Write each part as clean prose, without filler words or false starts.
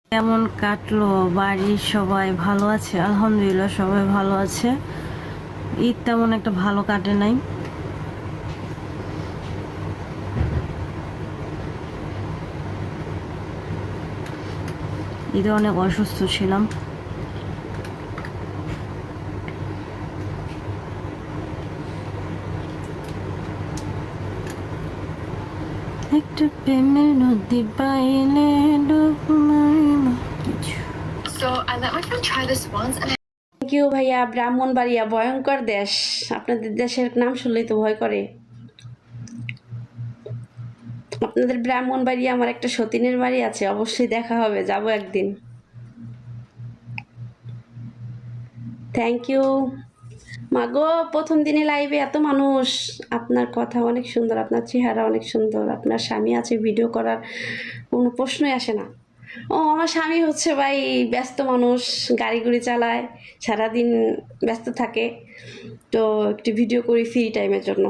কেমন কাটলো? বাড়ির সবাই ভালো আছে? আলহামদুলিল্লাহ সবাই ভালো আছে। ঈদ তেমন একটা ভালো কাটে নাই। ঈদে অনেক অসুস্থ ছিলাম। একটা প্রেমের নদী পাইলে থ্যাংক ইউ ভাইয়া। ব্রাহ্মণবাড়িয়া ভয়ঙ্কর দেশ, আপনাদের দেশের নাম শুনলেই তো ভয় করে। আপনাদের ব্রাহ্মণবাড়িয়া আমার একটা সতীনের বাড়ি আছে, অবশ্যই দেখা হবে, যাব একদিন। থ্যাংক ইউ মাগো। প্রথম দিনে লাইভে এত মানুষ, আপনার কথা অনেক সুন্দর, আপনার চেহারা অনেক সুন্দর, আপনার স্বামী আছে, ভিডিও করার কোনো প্রশ্নই আসে না। ও আমার স্বামী হচ্ছে ভাই ব্যস্ত মানুষ, গাড়ি গুড়ি চালায়, সারাদিন ব্যস্ত থাকে, তো একটু ভিডিও করি ফ্রি টাইমের জন্য।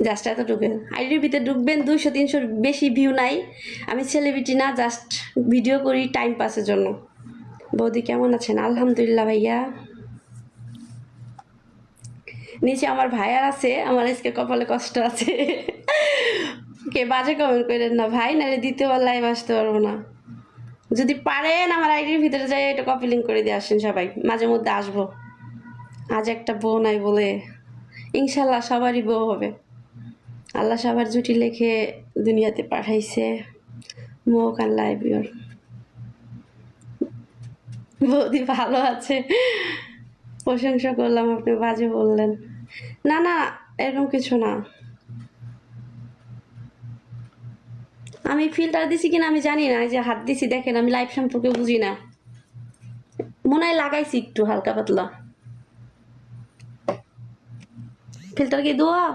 জাস্ট এতটুকু। আইডির ভিতরে ঢুকবেন, 200-300 বেশি ভিউ নাই। আমি সেলিব্রিটি না, জাস্ট ভিডিও করি টাইম পাসের জন্য। বৌদি কেমন আছেন? আলহামদুলিল্লাহ ভাইয়া। নিচে আমার ভাইয়ার আছে, আমার আজকে কপালে কষ্ট আছে। কে বাজে কমেন্ট করেন না ভাই, নাহলে দ্বিতীয়বার লাইভ আসতে পারবো না। যদি পারেন আমার আইডির ভিতরে যাই এটা কপি লিঙ্ক করে দিয়ে আসেন সবাই, মাঝে মধ্যে আসবো। আজ একটা বউ নাই বলে, ইনশাল্লাহ সবারই বউ হবে। আল্লাহ সবার জুটি লেখে দুনিয়াতে পাঠাইছে। মুখ আর লাইভ ইউর বৌদি ভালো আছে, প্রশংসা করলাম, আপনি বাজে বললেন। না না, এরকম কিছু না। আমি ফিল্টার দিছি কিনা আমি জানি না, এই যে হাত দিছি দেখেন, আমি লাইফ সম্পর্কে বুঝি না, মনে হয় লাগাইছি একটু হালকা পাতলা। ফিল্টার কি দোয়া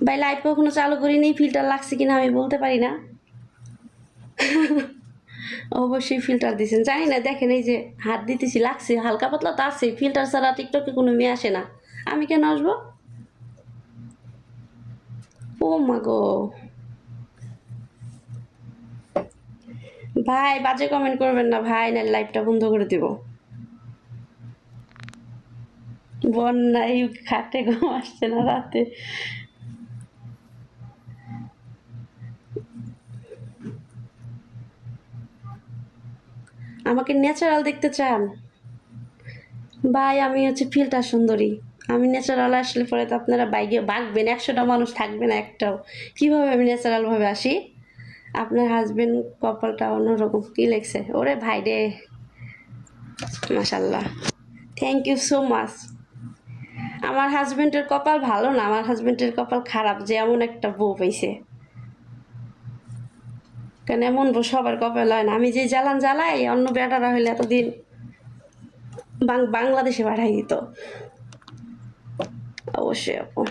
ভাই, লাইট কখনো চালু করিনি, ফিল্টার লাগছে কিনা আমি বলতে পারি না। অবশ্যই ফিল্টার দিছেন, জানি না, দেখেন এই যে হাত দিতেছি, লাগছে হালকা পাতলা তো আছে, ফিল্টার ছাড়া টিকটকে কোনো মেয়ে আসে না, আমি কেন আসবো? ও মা গো ভাই, বাজে কমেন্ট করবেন না ভাই, না লাইভটা বন্ধ করে দিব। বন্যায় খাটে ঘুম আসছে না রাতে। আমাকে ন্যাচারাল দেখতে চান ভাই? আমি হচ্ছে ফিল্টার সুন্দরী, আমি ন্যাচারাল আসলে পরে তো আপনারা বাইকে বাঁকবেন, 100টা মানুষ থাকবে না একটাও। কিভাবে আমি ন্যাচারাল ভাবে আসি? আপনার হাজবেন্ড কপালটা অন্যরকম। কি লেগছে ওরে ভাই রে, মাশাল্লাহ, থ্যাংক ইউ সো মাচ। আমার হাজবেন্ডের কপাল ভালো না, আমার হাজবেন্ডের কপাল খারাপ যে এমন একটা বউ পাইছে। কেন এমন বউ সবার কপাল হয় না। আমি যে জ্বালান জ্বালাই, অন্য বেটারা হইলে এতদিন বাংলাদেশে পাঠাই দিত। অবশ্যই আপু।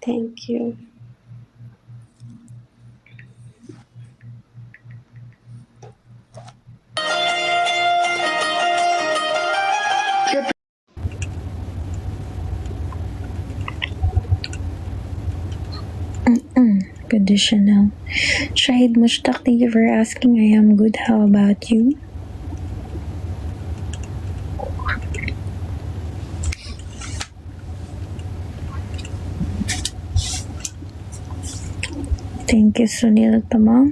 Thank you. Good Chanel. Shahid Mushtaq, thank you for asking. I am good. How about you? Thank you, Sunil Tamang.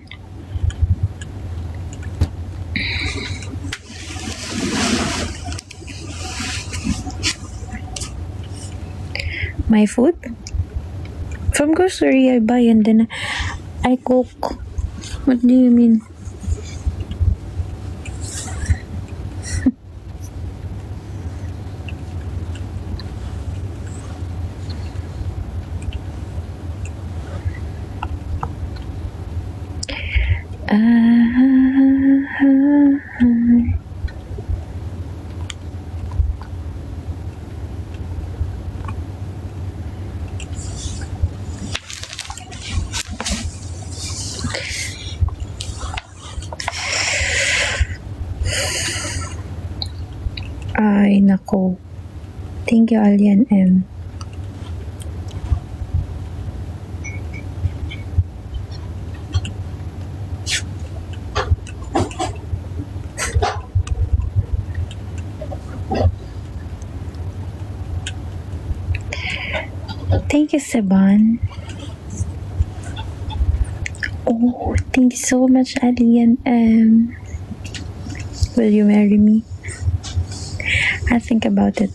My food? From grocery I buy and then I cook. What do you mean? Ay, nako. Thank you, Alien M. Thank you, Seban. Oh, thank you so much, Alien M. Will you marry me? I think about it.